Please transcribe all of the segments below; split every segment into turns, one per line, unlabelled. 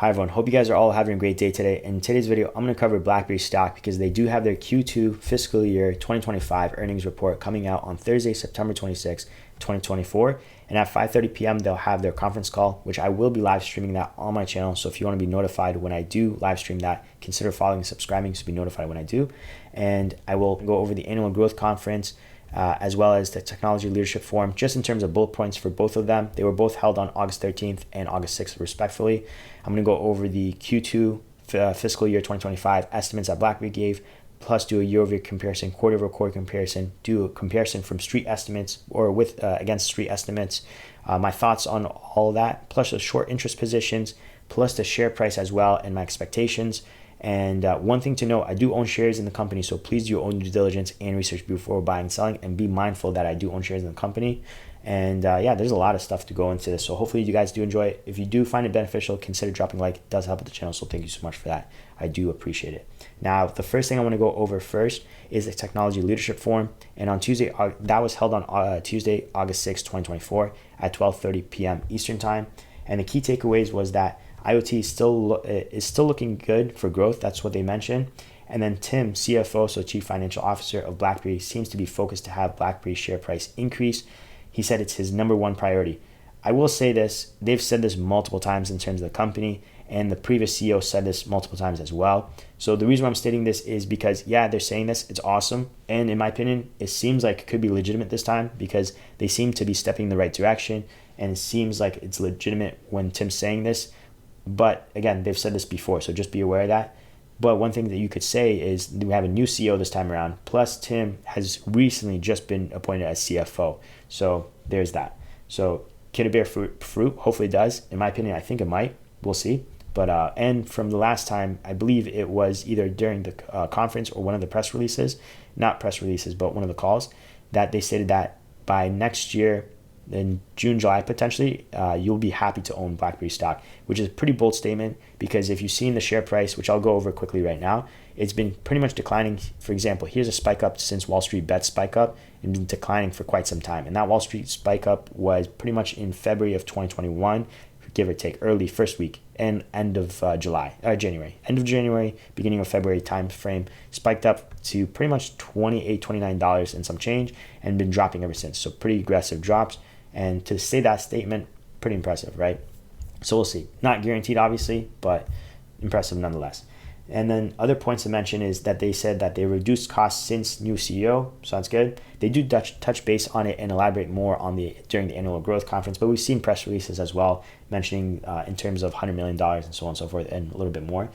Hi everyone, hope you guys are all having a great day today. In today's video, I'm going to cover BlackBerry stock because they do have their Q2 fiscal year 2025 earnings report coming out on Thursday, September 26, 2024. And at 5:30 p.m., they'll have their conference call, which I will be live streaming that on my channel. So if you want to be notified when I do live stream that, consider following and subscribing to be notified when I do. And I will go over the annual growth conference, as well as the Technology Leadership Forum, just in terms of bullet points for both of them. They were both held on August 13th and August 6th, respectively. I'm going to go over the Q2 fiscal year 2025 estimates that BlackBerry gave, plus do a year-over-year comparison, quarter-over-quarter comparison, do a comparison from street estimates or with against street estimates, my thoughts on all of that, plus the short interest positions, plus the share price as well, and my expectations. And one thing to note, I do own shares in the company, so please do your own due diligence and research before buying and selling, and be mindful that I do own shares in the company. And yeah, there's a lot of stuff to go into this, so hopefully you guys do enjoy it. If you do find it beneficial, consider dropping a like. It does help with the channel, so thank you so much for that. I do appreciate it. Now, the first thing I want to go over first is the Technology Leadership Forum, and on Tuesday, that was held on Tuesday, August 6, 2024 at 12:30 p.m. Eastern Time. And the key takeaways was that IoT is still looking good for growth. That's what they mentioned. And then Tim, CFO, so Chief Financial Officer of BlackBerry, seems to be focused to have BlackBerry's share price increase. He said it's his #1 priority. I will say this, they've said this multiple times in terms of the company, and the previous CEO said this multiple times as well. So the reason why I'm stating this is because, yeah, they're saying this, it's awesome. And in my opinion, it seems like it could be legitimate this time because they seem to be stepping in the right direction. And it seems like it's legitimate when Tim's saying this. But again, they've said this before, so just be aware of that. But one thing that you could say is we have a new CEO this time around, plus Tim has recently just been appointed as CFO. So there's that. So could it bear fruit? Hopefully it does. In my opinion, I think it might. We'll see. But and from the last time, I believe it was either during the conference or one of the press releases, not press releases, but one of the calls, that they stated that by next year, in June, July, potentially, you'll be happy to own BlackBerry stock, which is a pretty bold statement because if you've seen the share price, which I'll go over quickly right now, it's been pretty much declining. For example, here's a spike up since Wall Street Bets spike up and been declining for quite some time. And that Wall Street spike up was pretty much in February of 2021, give or take, early first week and end of January. End of January, beginning of February time frame, spiked up to pretty much $28, $29 and some change and been dropping ever since. So pretty aggressive drops. And to say that statement, pretty impressive, right? So we'll see. Not guaranteed, obviously, but impressive nonetheless. And then other points to mention is that they said that they reduced costs since new CEO, so that's good. They do touch base on it and elaborate more on during the annual growth conference, but we've seen press releases as well mentioning in terms of $100 million and so on and so forth and a little bit more.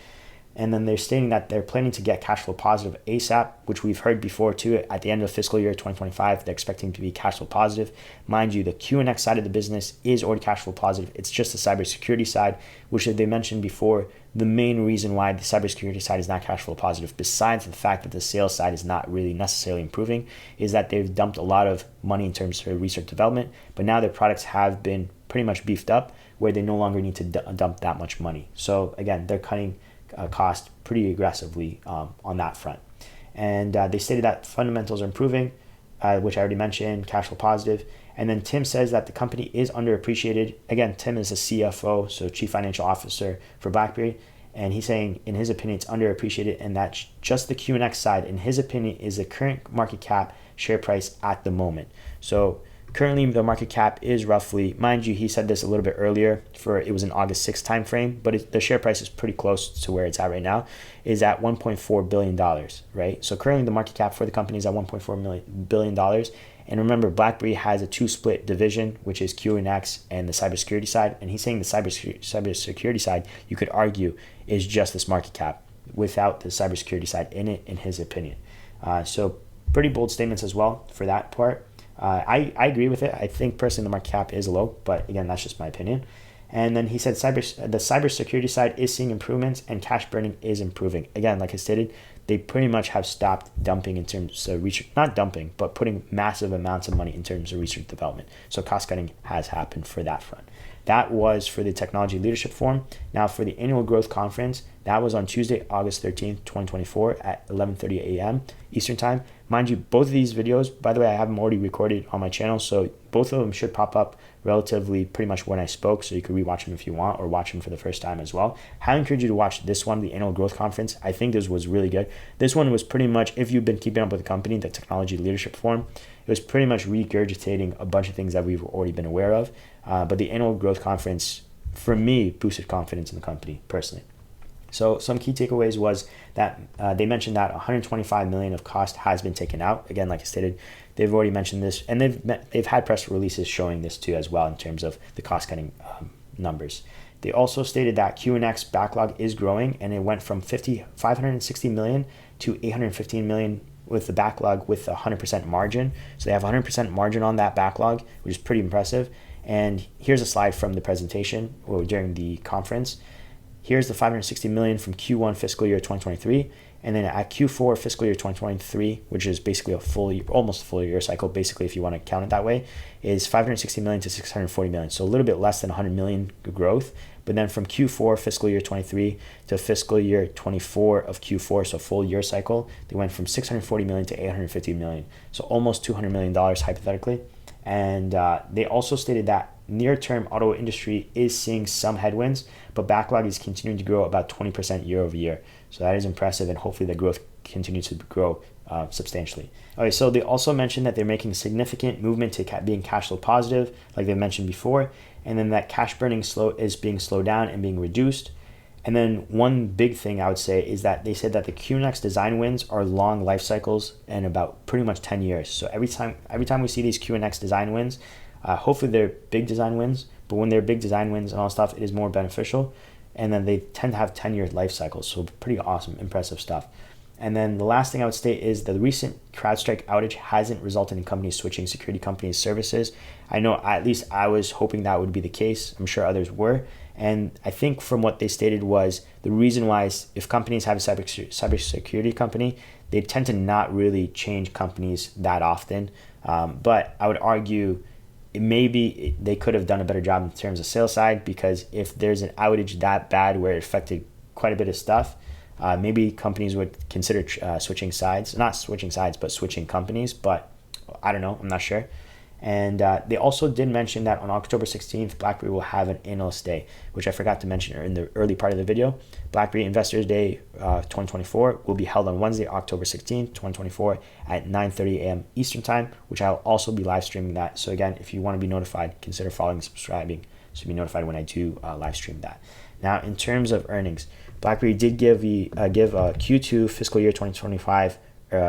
And then they're stating that they're planning to get cash flow positive ASAP, which we've heard before too. At the end of fiscal year 2025, they're expecting to be cash flow positive. Mind you, the QNX side of the business is already cash flow positive. It's just the cybersecurity side, which they mentioned before, the main reason why the cybersecurity side is not cash flow positive, besides the fact that the sales side is not really necessarily improving, is that they've dumped a lot of money in terms of research development, but now their products have been pretty much beefed up where they no longer need to dump that much money. So again, they're cutting cost pretty aggressively on that front. And they stated that fundamentals are improving, which I already mentioned, cash flow positive. And then Tim says that the company is underappreciated. Again, Tim is a CFO, so Chief Financial Officer for BlackBerry. And he's saying, in his opinion, it's underappreciated, and that just the QNX side, in his opinion, is the current market cap share price at the moment. So currently, the market cap is roughly, mind you, he said this a little bit earlier, it was an August 6th time frame, but the share price is pretty close to where it's at right now, is at $1.4 billion, right? So currently the market cap for the company is at $1.4 billion. And remember, BlackBerry has a two-split division, which is QNX and the cybersecurity side. And he's saying the cybersecurity side, you could argue, is just this market cap without the cybersecurity side in it, in his opinion. So pretty bold statements as well for that part. I agree with it. I think personally the market cap is low, but again, that's just my opinion. And then he said the cybersecurity side is seeing improvements and cash burning is improving. Again, like I stated, they pretty much have stopped dumping in terms of research, not dumping, but putting massive amounts of money in terms of research development. So cost cutting has happened for that front. That was for the Technology Leadership Forum. Now for the Annual Growth Conference, that was on Tuesday, August 13th, 2024 at 11:30 a.m. Eastern Time. Mind you, both of these videos, by the way, I have them already recorded on my channel, so both of them should pop up relatively pretty much when I spoke, so you could rewatch them if you want or watch them for the first time as well. I encourage you to watch this one, the Annual Growth Conference. I think this was really good. This one was pretty much, if you've been keeping up with the company, the Technology Leadership Forum, it was pretty much regurgitating a bunch of things that we've already been aware of. But the Annual Growth Conference, for me, boosted confidence in the company personally. So some key takeaways was that they mentioned that 125 million of cost has been taken out. Again, like I stated, they've already mentioned this, and they've had press releases showing this too as well in terms of the cost-cutting numbers. They also stated that QNX backlog is growing, and it went from 560 million to 815 million with the backlog with a 100% margin. So they have 100% margin on that backlog, which is pretty impressive. And here's a slide from the presentation or during the conference. Here's the 560 million from Q1 fiscal year 2023, and then at Q4 fiscal year 2023, which is basically a full year, almost a full year cycle, basically if you want to count it that way, is 560 million to 640 million. So a little bit less than 100 million growth. But then from Q4 fiscal year 23 to fiscal year 24 of Q4, so full year cycle, they went from 640 million to 850 million. So almost $200 million hypothetically. And they also stated that near-term auto industry is seeing some headwinds, but backlog is continuing to grow about 20% year over year. So that is impressive, and hopefully the growth continues to grow substantially. Okay, so they also mentioned that they're making significant movement to being cash flow positive, like they mentioned before, and then that cash burning is being slowed down and being reduced. And then one big thing I would say is that they said that the QNX design wins are long life cycles and about pretty much 10 years. So every time we see these QNX design wins, hopefully they're big design wins, but when they're big design wins and all stuff, it is more beneficial. And then they tend to have 10-year life cycles. So pretty awesome, impressive stuff. And then the last thing I would state is the recent CrowdStrike outage hasn't resulted in companies switching security companies' services. I know at least I was hoping that would be the case. I'm sure others were. And I think from what they stated was the reason why is if companies have a cybersecurity company, they tend to not really change companies that often. But I would argue maybe they could have done a better job in terms of sales side, because if there's an outage that bad where it affected quite a bit of stuff, maybe companies would consider switching sides, not switching sides, but switching companies. But I don't know, I'm not sure. And they also did mention that on October 16th, BlackBerry will have an analyst day, which I forgot to mention in the early part of the video. BlackBerry Investors Day 2024 will be held on Wednesday, October 16th, 2024 at 9:30 a.m. Eastern Time, which I'll also be live streaming that. So again, if you want to be notified, consider following and subscribing to be notified when I do live stream that. Now, in terms of earnings, BlackBerry did give Q2 fiscal year 2025,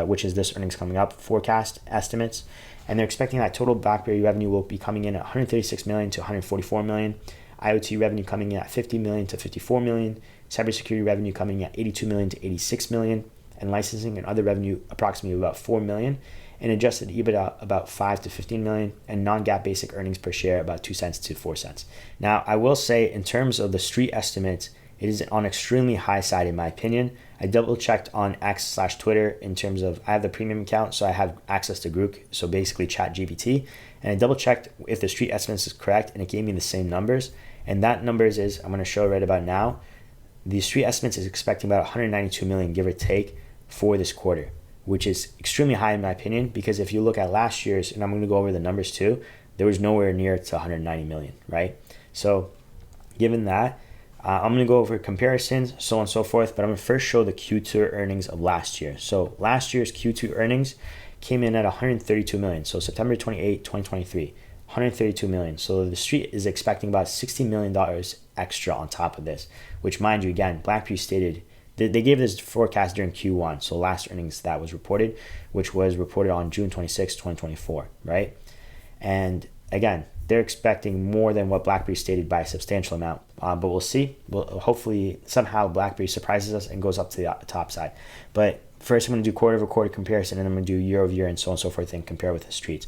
which is this earnings coming up, forecast estimates. And they're expecting that total BlackBerry revenue will be coming in at 136 million to 144 million, IoT revenue coming in at 50 million to 54 million, cybersecurity revenue coming in at 82 million to 86 million, and licensing and other revenue approximately about 4 million, and adjusted EBITDA about 5 to 15 million, and non-GAAP basic earnings per share about 2 cents to 4 cents. Now, I will say in terms of the street estimates, it is on extremely high side in my opinion. I double checked on X/Twitter in terms of, I have the premium account, so I have access to Grook, so basically ChatGPT, and I double checked if the street estimates is correct, and it gave me the same numbers. And that numbers is, I'm going to show right about now, the street estimates is expecting about 192 million, give or take, for this quarter, which is extremely high in my opinion, because if you look at last year's, and I'm going to go over the numbers too, there was nowhere near to 190 million, right? So given that, I'm going to go over comparisons, so on and so forth, but I'm going to first show the Q2 earnings of last year. So last year's Q2 earnings came in at 132 million. So September 28, 2023, 132 million. So the street is expecting about $60 million extra on top of this, which mind you, again, BlackBerry stated, they gave this forecast during Q1, so last earnings that was reported, which was reported on June 26, 2024, right? And again, they're expecting more than what BlackBerry stated by a substantial amount, but we'll see. Hopefully somehow BlackBerry surprises us and goes up to the top side. But first I'm going to do quarter over quarter comparison, and I'm going to do year over year and so on and so forth and compare with the streets.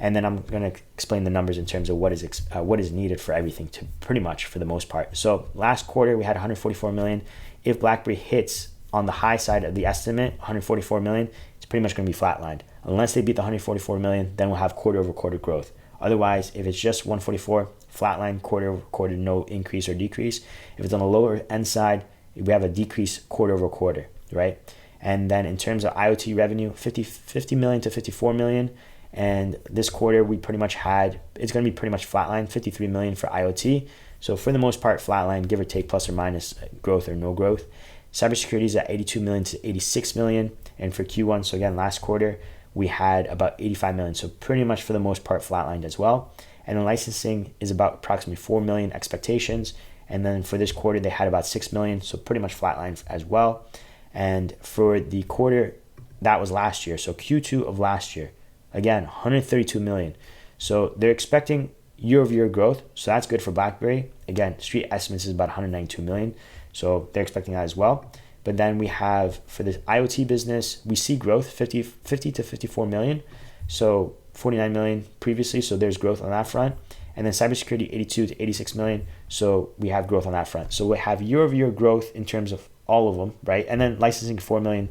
And then I'm going to explain the numbers in terms of what is needed for everything, to pretty much for the most part. So last quarter we had 144 million. If BlackBerry hits on the high side of the estimate, 144 million, it's pretty much going to be flatlined. Unless they beat the 144 million, then we'll have quarter over quarter growth. Otherwise, if it's just 144, flatline, quarter over quarter, no increase or decrease. If it's on the lower end side, we have a decrease quarter over quarter, right? And then in terms of IoT revenue, 50 million to 54 million, And this quarter, it's going to be pretty much flatline, 53 million for IoT. So for the most part, flatline, give or take, plus or minus growth or no growth. Cybersecurity is at 82 million to 86 million. And for Q1, so again, last quarter, we had about 85 million. So pretty much for the most part, flatlined as well. And then licensing is about approximately 4 million expectations. And then for this quarter, they had about 6 million. So pretty much flatlined as well. And for the quarter, that was last year. So Q2 of last year, again, 132 million. So they're expecting year-over-year growth. So that's good for BlackBerry. Again, street estimates is about 192 million. So they're expecting that as well. But then we have, for the IoT business, we see growth, 50 to 54 million. So 49 million previously. So there's growth on that front. And then cybersecurity, 82 to 86 million. So we have growth on that front. So we have year-over-year growth in terms of all of them, right? And then licensing, 4 million.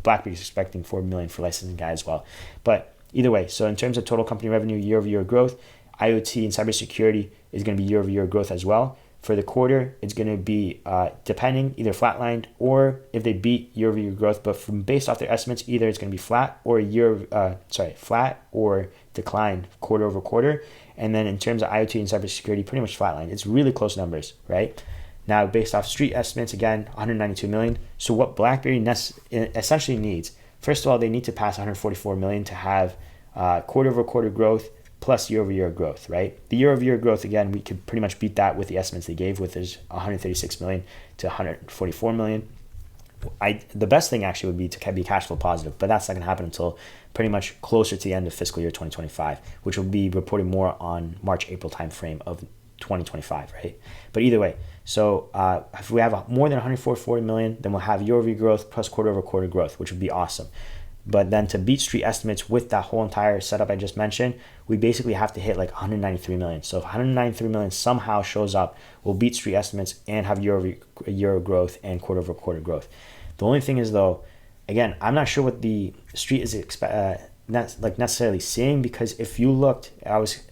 BlackBerry is expecting 4 million for licensing guy as well. But either way, so in terms of total company revenue, year-over-year growth, IoT and cybersecurity is going to be year-over-year growth as well. For the quarter, it's going to be depending, either flatlined or if they beat year-over-year growth. But from based off their estimates, either it's going to be flat or flat or decline quarter over quarter. And then in terms of IoT and cybersecurity, pretty much flatlined. It's really close numbers, right? Now, based off street estimates, again, 192 million. So what BlackBerry essentially needs, first of all, they need to pass 144 million to have quarter over quarter growth plus year-over-year growth, right? The year-over-year growth, again, we could pretty much beat that with the estimates they gave, with is 136 million to 144 million. The best thing actually would be to be cash flow positive, but that's not going to happen until pretty much closer to the end of fiscal year 2025, which will be reported more on March-April timeframe of 2025, right? But either way, so if we have more than 144 million, then we'll have year-over-year growth plus quarter-over-quarter growth, which would be awesome. But then to beat street estimates with that whole entire setup I just mentioned, we basically have to hit like 193 million. So if 193 million somehow shows up, we'll beat street estimates and have year-over-year growth and quarter-over-quarter growth. The only thing is, though, again, I'm not sure what the street is necessarily seeing, because if you looked, I was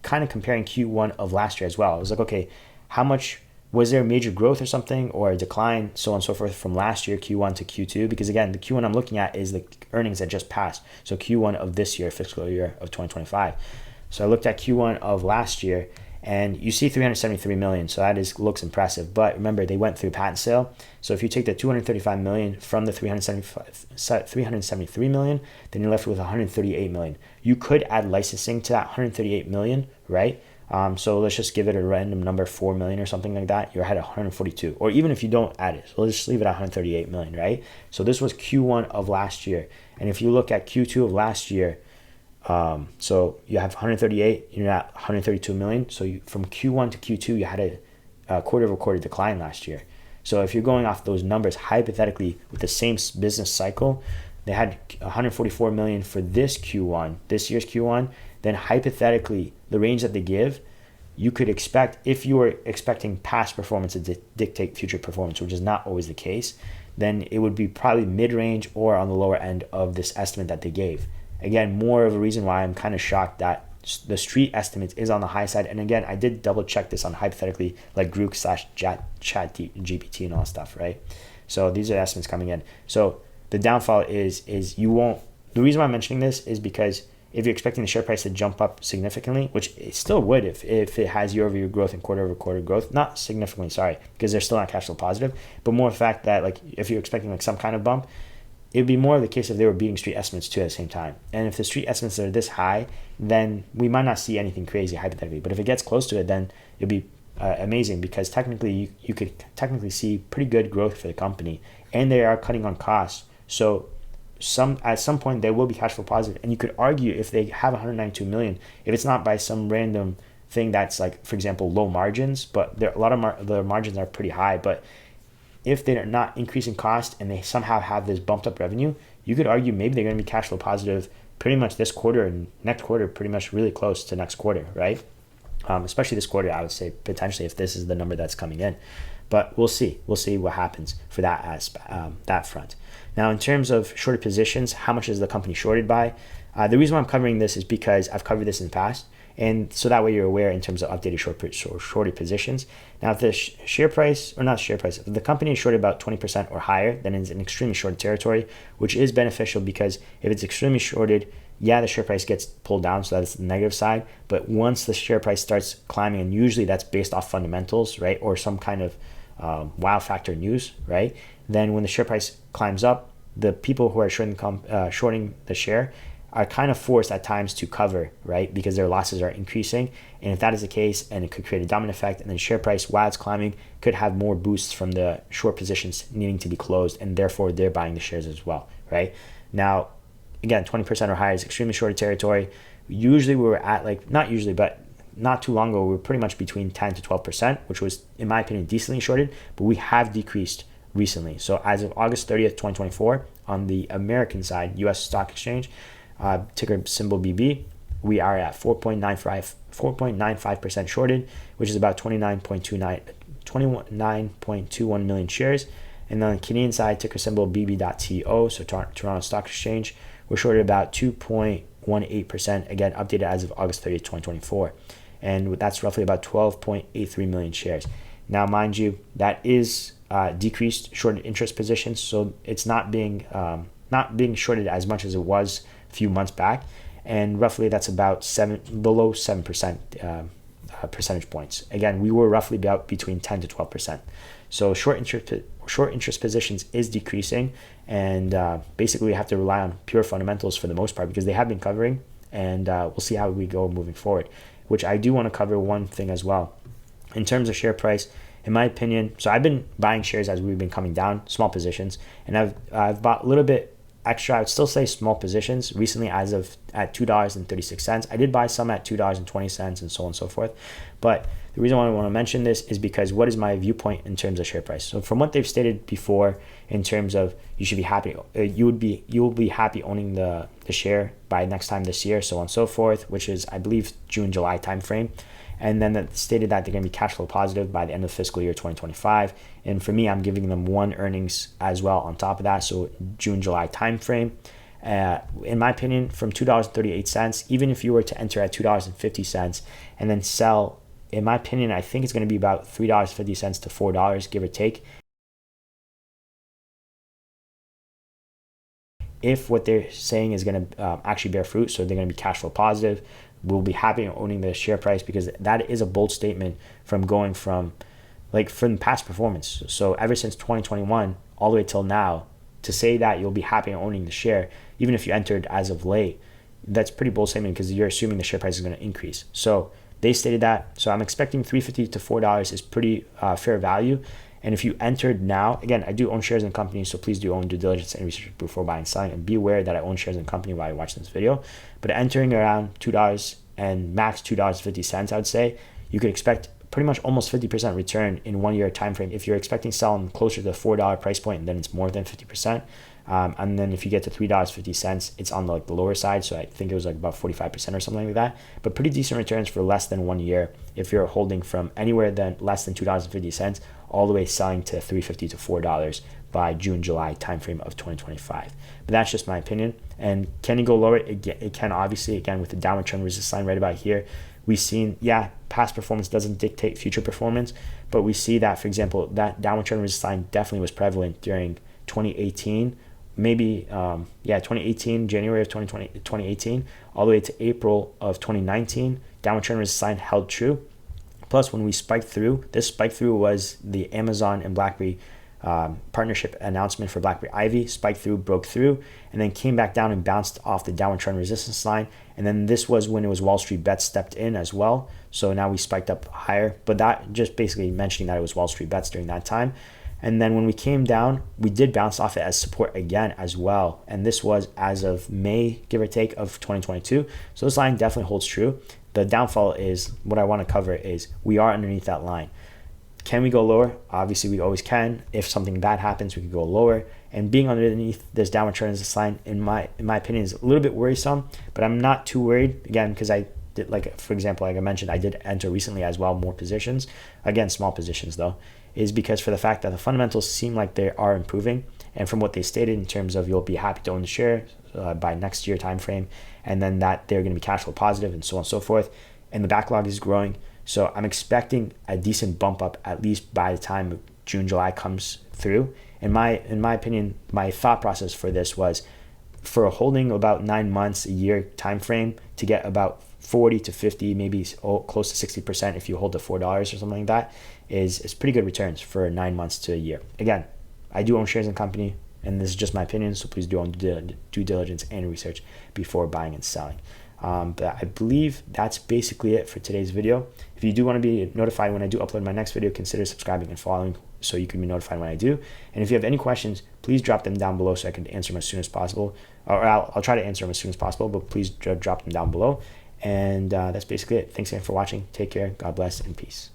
kind of comparing Q1 of last year as well. I was like, okay, how much was there a major growth or something, or a decline, so on and so forth, from last year Q1 to Q2? Because again, the Q1 I'm looking at is the earnings that just passed. So Q1 of this year, fiscal year of 2025. So I looked at Q1 of last year, and you see 373 million. So that looks impressive. But remember, they went through patent sale. So if you take the 235 million from the 373 million, then you're left with 138 million. You could add licensing to that 138 million, right? So let's just give it a random number, 4 million or something like that. You're ahead at 142, or even if you don't add it, so let's just leave it at 138 million, right? So this was Q1 of last year. And if you look at Q2 of last year, so you have 138, you're at 132 million. So from Q1 to Q2, you had a quarter over quarter decline last year. So if you're going off those numbers, hypothetically, with the same business cycle, they had 144 million for this Q1, this year's Q1, then hypothetically, the range that they give, you could expect, if you were expecting past performance to dictate future performance, which is not always the case, then it would be probably mid-range or on the lower end of this estimate that they gave. Again, more of a reason why I'm kind of shocked that the street estimate is on the high side. And again, I did double check this on hypothetically, like Grook / chat GPT and all that stuff, right? So these are estimates coming in. So the downfall is you won't, the reason why I'm mentioning this is because if you're expecting the share price to jump up significantly, which it still would if it has year-over-year growth and quarter-over-quarter growth, not significantly, sorry, because they're still not cash flow positive, but more the fact that, like, if you're expecting like some kind of bump, it would be more of the case if they were beating street estimates too at the same time. And if the street estimates are this high, then we might not see anything crazy hypothetically. But if it gets close to it, then it'd be amazing, because technically you could technically see pretty good growth for the company, and they are cutting on costs. So at some point they will be cash flow positive, and you could argue if they have 192 million, if it's not by some random thing that's like, for example, low margins, but a lot of the margins are pretty high, but if they're not increasing cost and they somehow have this bumped up revenue, you could argue maybe they're going to be cash flow positive pretty much this quarter and next quarter, pretty much really close to next quarter, right? Especially this quarter, I would say potentially, if this is the number that's coming in. But we'll see what happens for that front. Now, in terms of shorted positions, how much is the company shorted by? The reason why I'm covering this is because I've covered this in the past, and so that way you're aware in terms of updated shorted positions. Now, if the if the company is shorted about 20% or higher, then it's an extremely shorted territory, which is beneficial, because if it's extremely shorted, yeah, the share price gets pulled down, so that's the negative side. But once the share price starts climbing, and usually that's based off fundamentals, right, or some kind of wow factor news, right, then when the share price climbs up, the people who are shorting the share are kind of forced at times to cover, right, because their losses are increasing. And if that is the case, and it could create a domino effect, and then share price, while it's climbing, could have more boosts from the short positions needing to be closed, and therefore they're buying the shares as well, right? Now, again, 20% or higher is extremely short territory. Usually we were at, like, not usually, but not too long ago, we were pretty much between 10 to 12%, which was, in my opinion, decently shorted, but we have decreased recently. So as of August 30th, 2024, on the American side, US stock exchange, ticker symbol BB, we are at 4.95% shorted, which is about 29.21 million shares. And on the Canadian side, ticker symbol BB.TO, so Toronto Stock Exchange, we're shorted about 2.18%, again, updated as of August 30th, 2024. And that's roughly about 12.83 million shares. Now, mind you, that is decreased shorted interest positions, so it's not being shorted as much as it was a few months back, and roughly that's about below 7% percentage points. Again, we were roughly about between 10 to 12%. So short interest positions is decreasing, and basically we have to rely on pure fundamentals for the most part, because they have been covering, and we'll see how we go moving forward. Which I do want to cover one thing as well in terms of share price. In my opinion, so I've been buying shares as we've been coming down, small positions, and I've bought a little bit extra. I would still say small positions recently, as of at $2.36. I did buy some at $2.20 and so on and so forth. But the reason why I want to mention this is because what is my viewpoint in terms of share price? So from what they've stated before, in terms of you should be happy, you will be happy owning the share by next time this year, so on and so forth, which is, I believe, June, July timeframe. And then that stated that they're going to be cash flow positive by the end of fiscal year 2025. And for me, I'm giving them one earnings as well on top of that, so June, July timeframe. In my opinion, from $2.38, even if you were to enter at $2.50 and then sell, in my opinion, I think it's going to be about $3.50 to $4, give or take. If what they're saying is going to actually bear fruit, so they're going to be cash flow positive, we'll be happy owning the share price, because that is a bold statement from going from past performance. So ever since 2021 all the way till now, to say that you'll be happy owning the share, even if you entered as of late, that's pretty bold statement, because you're assuming the share price is going to increase. So they stated that. So I'm expecting $3.50 to $4 is pretty fair value. And if you entered now, again, I do own shares in companies, so please do own due diligence and research before buying and selling, and be aware that I own shares in company while I watch this video. But entering around $2 and max $2.50, I would say, you could expect pretty much almost 50% return in 1 year time frame. If you're expecting selling closer to the $4 price point, then it's more than 50%. And then if you get to $3.50, it's on the lower side. So I think it was about 45% or something like that. But pretty decent returns for less than 1 year if you're holding from anywhere than less than $2.50 all the way selling to $3.50 to $4 by June, July timeframe of 2025. But that's just my opinion. And can it go lower? It can, obviously, again, with the downward trend resistance line right about here. We've seen, past performance doesn't dictate future performance, but we see that, for example, that downward trend resistance line definitely was prevalent during 2018, maybe 2018, January of 2018, all the way to April of 2019. Downward trend resistance line held true. Plus, when we spiked through, this spike through was the Amazon and BlackBerry partnership announcement for BlackBerry Ivy. Spiked through, broke through, and then came back down and bounced off the downward trend resistance line. And then this was when it was Wall Street Bets stepped in as well. So now we spiked up higher, but that just basically mentioning that it was Wall Street Bets during that time. And then when we came down, we did bounce off it as support again as well. And this was as of May, give or take, of 2022. So this line definitely holds true. The downfall is, what I want to cover is, we are underneath that line. Can we go lower? Obviously, we always can. If something bad happens, we can go lower. And being underneath this downward trend resistance line, in my opinion, is a little bit worrisome. But I'm not too worried, again, because I did, for example, like I mentioned, I did enter recently as well, more positions. Again, small positions though, is because for the fact that the fundamentals seem like they are improving. And from what they stated in terms of you'll be happy to own the share by next year timeframe, and then that they're going to be cash flow positive and so on and so forth. And the backlog is growing. So I'm expecting a decent bump up, at least by the time June, July comes through. In my opinion, my thought process for this was, for a holding about 9 months, a year time frame, to get about 40 to 50, maybe close to 60% if you hold the $4 or something like that, is pretty good returns for 9 months to a year. Again, I do own shares in the company, and this is just my opinion, so please do own due diligence and research before buying and selling. But I believe that's basically it for today's video. If you do want to be notified when I do upload my next video, consider subscribing and following so you can be notified when I do. And if you have any questions, please drop them down below so I can answer them as soon as possible. Or I'll try to answer them as soon as possible, but please drop them down below. And that's basically it. Thanks again for watching. Take care. God bless and peace.